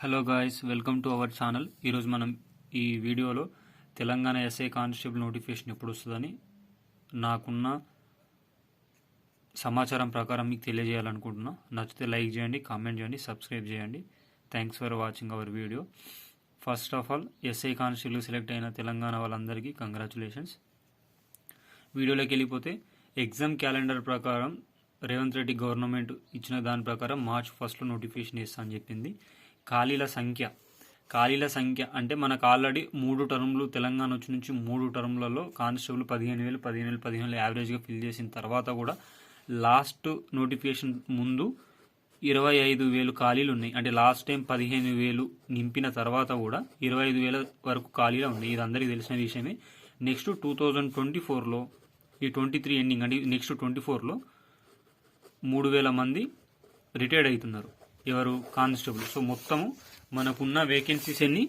Hello guys, welcome to our channel. ఈరోజు మనం ఈ వీడియోలో తెలంగాణ ఎస్ఐ కానిస్టేబుల్ నోటిఫికేషన్ ఎప్పుడు వస్తుందని నాకున్న సమాచారం ప్రకారం మీకు తెలియజేయాలనుకుంటున్నా. నచ్చితే లైక్ చేయండి, కామెంట్ చేయండి, సబ్స్క్రైబ్ చేయండి. Thanks for watching our video. First of all, SI constable select అయిన తెలంగాణ వాళ్ళందరికీ కంగ్రాచులేషన్స్. వీడియోలోకి వెళ్ళిపోతే, ఎగ్జామ్ క్యాలెండర్ ప్రకారం రేవంత్ రెడ్డి గవర్నమెంట్ ఇచ్చిన దాని ప్రకారం మార్చ్ 1 నోటిఫికేషన్ ఇస్తా అని చెప్పింది. ఖాళీల సంఖ్య అంటే మనకు ఆల్రెడీ 3 టర్ములు తెలంగాణ వచ్చి నుంచి 3 టర్ములలో కానిస్టేబుల్ 15,000 యావరేజ్గా ఫిల్ చేసిన తర్వాత కూడా లాస్ట్ నోటిఫికేషన్ ముందు 25,000 ఖాళీలు ఉన్నాయి. అంటే లాస్ట్ టైం 15,000 నింపిన తర్వాత కూడా 25,000 వరకు ఖాళీలు ఉన్నాయి. ఇది అందరికీ తెలిసిన విషయమే. నెక్స్ట్ 2024లో ఈ 23 ఎండింగ్ అంటే నెక్స్ట్ 24లో 3,000 మంది రిటైర్డ్ అవుతున్నారు. ఎవరు? కానిస్టేబుల్. సో మొత్తము మనకున్న వేకెన్సీస్ ఎన్ని?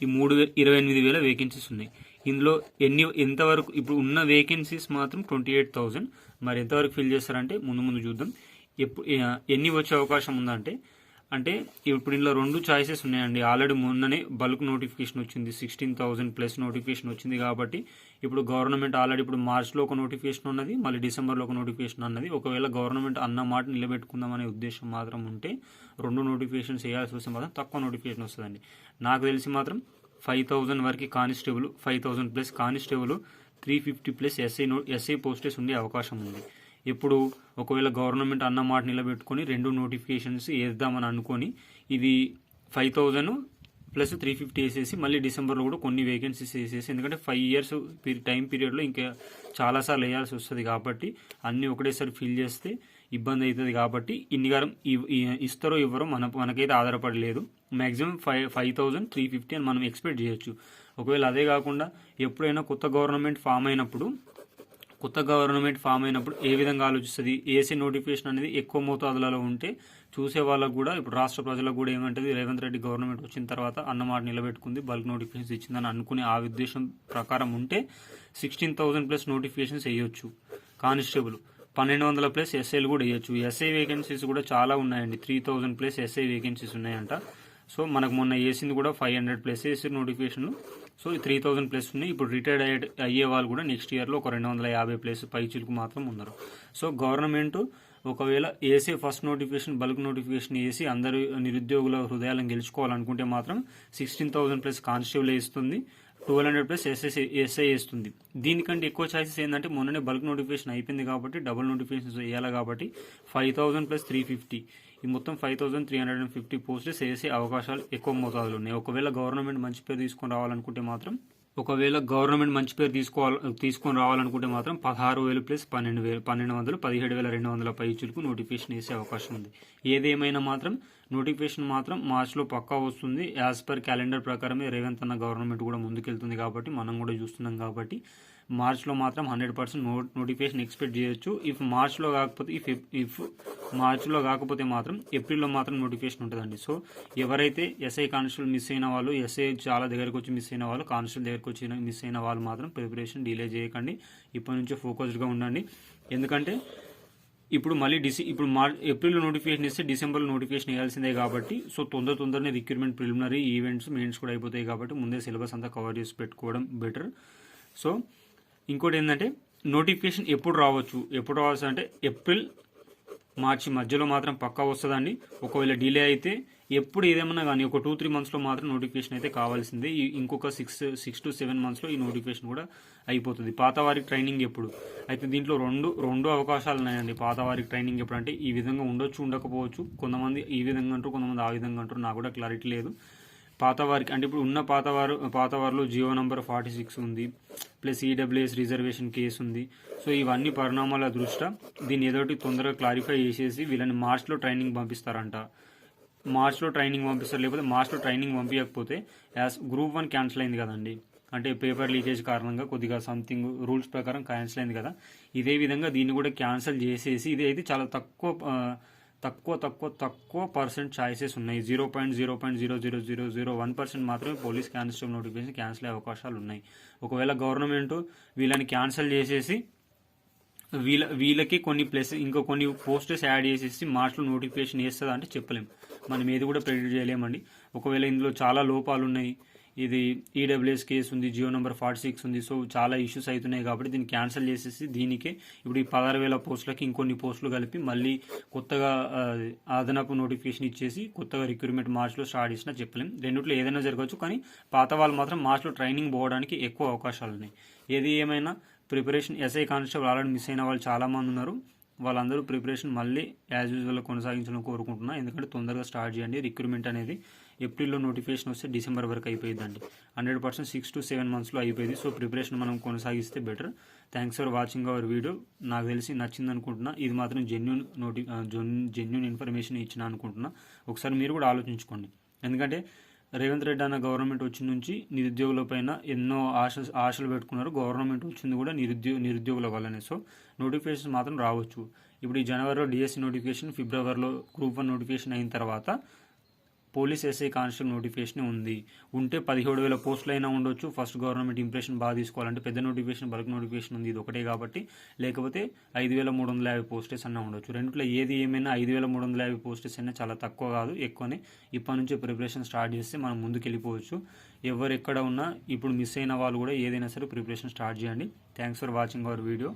ఈ 28,000 వేకెన్సీస్ ఉన్నాయి. ఇందులో ఎంతవరకు ఇప్పుడు ఉన్న వేకెన్సీస్ మాత్రం 28,000. మరి ఎంతవరకు ఫిల్ చేస్తారంటే ముందు చూద్దాం. ఎన్ని వచ్చే అవకాశం ఉందంటే ఇప్పుడు ఇందులో 2 చాయిసెస్ ఉన్నాయండి. ఆల్రెడీ మొన్ననే బల్క్ నోటిఫికేషన్ వచ్చింది, 16,000 ప్లస్ నోటిఫికేషన్ వచ్చింది. కాబట్టి ఇప్పుడు గవర్నమెంట్ ఆల్రెడీ ఇప్పుడు మార్చ్లో ఒక నోటిఫికేషన్ ఉన్నది, మళ్ళీ డిసెంబర్లో ఒక నోటిఫికేషన్ అన్నది. ఒకవేళ గవర్నమెంట్ అన్న మాట నిలబెట్టుకుందామనే ఉద్దేశం మాత్రం ఉంటే 2 నోటిఫికేషన్స్ వేయాల్సి వస్తే మాత్రం తక్కువ నోటిఫికేషన్ వస్తుందండి. నాకు తెలిసి మాత్రం 5,000 వరకు constable, 5,000 plus constable, 350 plus SI posts ఉండే అవకాశం ఉంది. ఇప్పుడు ఒకవేళ గవర్నమెంట్ అన్న మాట నిలబెట్టుకొని 2 నోటిఫికేషన్స్ వేద్దామని అనుకొని ఇది 5,000 ప్లస్ 350 వేసేసి మళ్ళీ డిసెంబర్లో కూడా కొన్ని వేకెన్సీస్ వేసేసి, ఎందుకంటే 5 ఇయర్స్ టైం పీరియడ్లో ఇంకా చాలాసార్లు వేయాల్సి వస్తుంది. కాబట్టి అన్నీ ఒకటేసారి ఫిల్ చేస్తే ఇబ్బంది అవుతుంది. కాబట్టి ఇన్ని గారం ఇస్తారో ఇవ్వరో మనకైతే ఆధారపడలేదు. మ్యాక్సిమం 5,350 అని మనం ఎక్స్పెక్ట్ చేయొచ్చు. ఒకవేళ అదే కాకుండా ఎప్పుడైనా కొత్త గవర్నమెంట్ ఫామ్ అయినప్పుడు ఏ విధంగా ఆలోచిస్తుంది? ఏసీ నోటిఫికేషన్ అనేది ఎక్కువ మోతాదులలో ఉంటే చూసే వాళ్ళకు కూడా, ఇప్పుడు రాష్ట్ర ప్రజలకు కూడా ఏమంటుంది, రేవంత్ రెడ్డి గవర్నమెంట్ వచ్చిన తర్వాత అన్నమాట నిలబెట్టుకుంది, బల్క్ నోటిఫికేషన్స్ ఇచ్చిందని అనుకునే ఆ ఉద్దేశం ప్రకారం ఉంటే 16,000 ప్లస్ నోటిఫికేషన్స్ వేయొచ్చు. కానిస్టేబుల్ 1,200 ప్లస్ ఎస్ఐలు కూడా వేయొచ్చు. ఎస్ఐ వేకెన్సీస్ కూడా చాలా ఉన్నాయండి. 3,000 ప్లస్ ఎస్ఐ వేకెన్సీస్ ఉన్నాయంట. సో మనకు మొన్న వేసింది కూడా 500 ప్లస్ వేసి నోటిఫికేషన్. సో 3,000 ప్లస్ ఉన్నాయి. ఇప్పుడు రిటైర్డ్ అయ్యే వాళ్ళు కూడా నెక్స్ట్ ఇయర్లో ఒక 250 ప్లస్ పైచిలకు మాత్రం ఉన్నారు. సో గవర్నమెంట్ ఒకవేళ వేసే ఫస్ట్ నోటిఫికేషన్ బల్క్ నోటిఫికేషన్ వేసి అందరు నిరుద్యోగుల హృదయాలను గెలుచుకోవాలనుకుంటే మాత్రం 16,000 ప్లస్ కానిస్టేబుల్ వేస్తుంది, 1,200 ప్లస్ ఎస్ఐ వేస్తుంది. దీనికంటే ఎక్కువ ఛాయిసెస్ ఏంటంటే మొన్ననే బల్క్ నోటిఫికేషన్ అయిపోయింది కాబట్టి డబుల్ నోటిఫికేషన్స్ వేయాలి. కాబట్టి 5,000 ప్లస్ 350 ఈ మొత్తం 5,350 పోస్టెస్ వేసే అవకాశాలు ఎక్కువ మోతాదులు ఉన్నాయి. ఒకవేళ గవర్నమెంట్ మంచి పేరు తీసుకొని రావాలనుకుంటే మాత్రం 16,000 ప్లస్ 12,200 17,200 పైచులకు నోటిఫికేషన్ వేసే అవకాశం ఉంది. ఏదేమైనా మాత్రం నోటిఫికేషన్ మాత్రం మార్చ్లో పక్కా వస్తుంది. యాజ్ పర్ క్యాలెండర్ ప్రకారమే రేవంత్ అన్న గవర్నమెంట్ కూడా ముందుకెళ్తుంది. కాబట్టి మనం కూడా చూస్తున్నాం. కాబట్టి మార్చ్లో మాత్రం 100% నోటిఫికేషన్ ఎక్స్పెక్ట్ చేయొచ్చు. ఇఫ్ మార్చ్లో కాకపోతే మాత్రం ఏప్రిల్లో మాత్రం నోటిఫికేషన్ ఉంటుందండి. సో ఎవరైతే ఎస్ఐ కానిస్టేబుల్ మిస్ అయిన వాళ్ళు, ఎస్ఐ చాలా దగ్గరకు వచ్చి మిస్ అయిన వాళ్ళు, కానిస్టేబుల్ దగ్గరకు వచ్చి మిస్ అయిన వాళ్ళు మాత్రం ప్రిపరేషన్ డిలే చేయకండి. ఇప్పటి నుంచే ఫోకస్డ్గా ఉండండి. ఎందుకంటే ఇప్పుడు మళ్ళీ ఏప్రిల్లో నోటిఫికేషన్ ఇస్తే డిసెంబర్లో నోటిఫికేషన్ వేయాల్సిందే. కాబట్టి సో తొందరనే రిక్రూట్మెంట్, ప్రిలిమినరీ ఈవెంట్స్, మెయిన్స్ కూడా అయిపోతాయి. కాబట్టి ముందే సిలబస్ అంతా కవర్ చేసి పెట్టుకోవడం బెటర్. సో ఇంకోటి ఏంటంటే నోటిఫికేషన్ ఎప్పుడు రావచ్చు అంటే ఏప్రిల్ మార్చి మధ్యలో మాత్రం పక్కా వస్తుందండి. ఒకవేళ డిలే అయితే ఎప్పుడు ఏదేమన్నా కానీ ఒక 2-3 మంత్స్లో మాత్రం నోటిఫికేషన్ అయితే కావాల్సిందే. ఇంకొక 6 to 7 మంత్స్లో ఈ నోటిఫికేషన్ కూడా అయిపోతుంది. పాతవారికి ట్రైనింగ్ ఎప్పుడు అయితే దీంట్లో రెండు అవకాశాలు ఉన్నాయండి. పాతవారికి ట్రైనింగ్ ఎప్పుడు అంటే ఈ విధంగా ఉండొచ్చు, ఉండకపోవచ్చు. కొంతమంది ఈ విధంగా అంటారు, కొంతమంది ఆ విధంగా అంటారు. నాకు కూడా క్లారిటీ లేదు. పాతవారికి అంటే ఇప్పుడు ఉన్న పాతవారిలో జియో నంబర్ 46 ఉంది, ప్లస్ ఈడబ్ల్యూఎస్ రిజర్వేషన్ కేసు ఉంది. సో ఇవన్నీ పరిణామాల దృష్ట్యా దీన్ని ఏదోటి తొందరగా క్లారిఫై చేసేసి వీళ్ళని మార్చ్లో ట్రైనింగ్ పంపిస్తారంట. లేకపోతే మార్చ్లో ట్రైనింగ్ పంపించకపోతే గ్రూప్ 1 క్యాన్సిల్ అయింది కదండి. అంటే పేపర్ లీకేజ్ కారణంగా కొద్దిగా సంథింగ్ రూల్స్ ప్రకారం క్యాన్సిల్ అయింది కదా. ఇదే విధంగా దీన్ని కూడా క్యాన్సిల్ చేసేసి, ఇది అయితే చాలా తక్కువ పర్సెంట్ ఛాయిసెస్ ఉన్నాయి. 0.000001% మాత్రమే పోలీస్ కానిస్టేబుల్ నోటిఫికేషన్ క్యాన్సిల్ అయ్యే అవకాశాలు ఉన్నాయి. ఒకవేళ గవర్నమెంట్ వీళ్ళని క్యాన్సిల్ చేసేసి వీళ్ళకి కొన్ని ప్లస్ ఇంకో కొన్ని పోస్టర్స్ యాడ్ చేసేసి మార్చ్లో నోటిఫికేషన్ వేస్తుందా అంటే చెప్పలేం. మనం ఏది కూడా ప్రెడిక్ట్ చేయలేమండి. ఒకవేళ ఇందులో చాలా లోపాలు ఉన్నాయి, ఇది ఈడబ్ల్యూఎస్ కేసు ఉంది, జియో నెంబర్ 46 ఉంది, సో చాలా ఇష్యూస్ అవుతున్నాయి కాబట్టి దీన్ని క్యాన్సిల్ చేసేసి దీనికే ఇప్పుడు ఈ 16,000 పోస్టులకి ఇంకొన్ని పోస్టులు కలిపి మళ్ళీ కొత్తగా అదనపు నోటిఫికేషన్ ఇచ్చేసి కొత్తగా రిక్రూట్మెంట్ మార్చ్లో స్టార్ట్ చేసినా చెప్పలేం. రెండిట్లో ఏదైనా జరగవచ్చు, కానీ పాత వాళ్ళు మాత్రం మార్చ్లో ట్రైనింగ్ పోవడానికి ఎక్కువ అవకాశాలు ఉన్నాయి. ఏది ఏమైనా preparation SI constable already miss అయిన వాళ్ళు చాలామంది ఉన్నారు. వాళ్ళందరూ ప్రిపరేషన్ మళ్ళీ యాజ్ యూజువల్ కొనసాగించాలని కోరుకుంటున్నా. ఎందుకంటే తొందరగా స్టార్ట్ చేయండి. రిక్రూట్మెంట్ అనేది ఏప్రిల్లో నోటిఫికేషన్ వస్తే డిసెంబర్ వరకు అయిపోయిందండి. 100% 6 to 7 monthsలో అయిపోయింది. సో ప్రిపరేషన్ మనం కొనసాగిస్తే better. Thanks for watching our video. నాకు తెలిసి నచ్చింది అనుకుంటున్నా. ఇది మాత్రం జెన్యూన్ ఇన్ఫర్మేషన్ ఇచ్చిన అనుకుంటున్నా. ఒకసారి మీరు కూడా ఆలోచించుకోండి. ఎందుకంటే రేవంత్ రెడ్డి అన్న గవర్నమెంట్ వచ్చిన నుంచి నిరుద్యోగుల పైన ఎన్నో ఆశలు పెట్టుకున్నారు. గవర్నమెంట్ వచ్చింది కూడా నిరుద్యోగుల వల్లనే. సో నోటిఫికేషన్ మాత్రం రావచ్చు. ఇప్పుడు ఈ జనవరిలో డిఎస్సి నోటిఫికేషన్, ఫిబ్రవరిలో గ్రూప్ 1 నోటిఫికేషన్ అయిన తర్వాత పోలీస్ ఎస్ఐ కానిస్టేబుల్ నోటిఫికేషన్ ఉంది. ఉంటే 17,000 పోస్టులు అయినా ఉండొచ్చు. ఫస్ట్ గవర్నమెంట్ ఇంప్రెషన్ బాగా తీసుకోవాలంటే పెద్ద నోటిఫికేషన్, బల్క్ నోటిఫికేషన్ ఉంది, ఇది ఒకటే కాబట్టి. లేకపోతే 5,350 పోస్టెస్ అన్నా ఉండొచ్చు. రెండిట్లో ఏది ఏమైనా 5,350 పోస్టెస్ అయినా చాలా తక్కువ కాదు, ఎక్కువనే. ఇప్పటి నుంచే ప్రిపరేషన్ స్టార్ట్ చేస్తే మనం ముందుకు వెళ్ళిపోవచ్చు. ఎవరు ఎక్కడ ఉన్నా ఇప్పుడు మిస్ అయిన వాళ్ళు కూడా ఏదైనా సరే ప్రిపరేషన్ స్టార్ట్ చేయండి. Thanks for watching our video.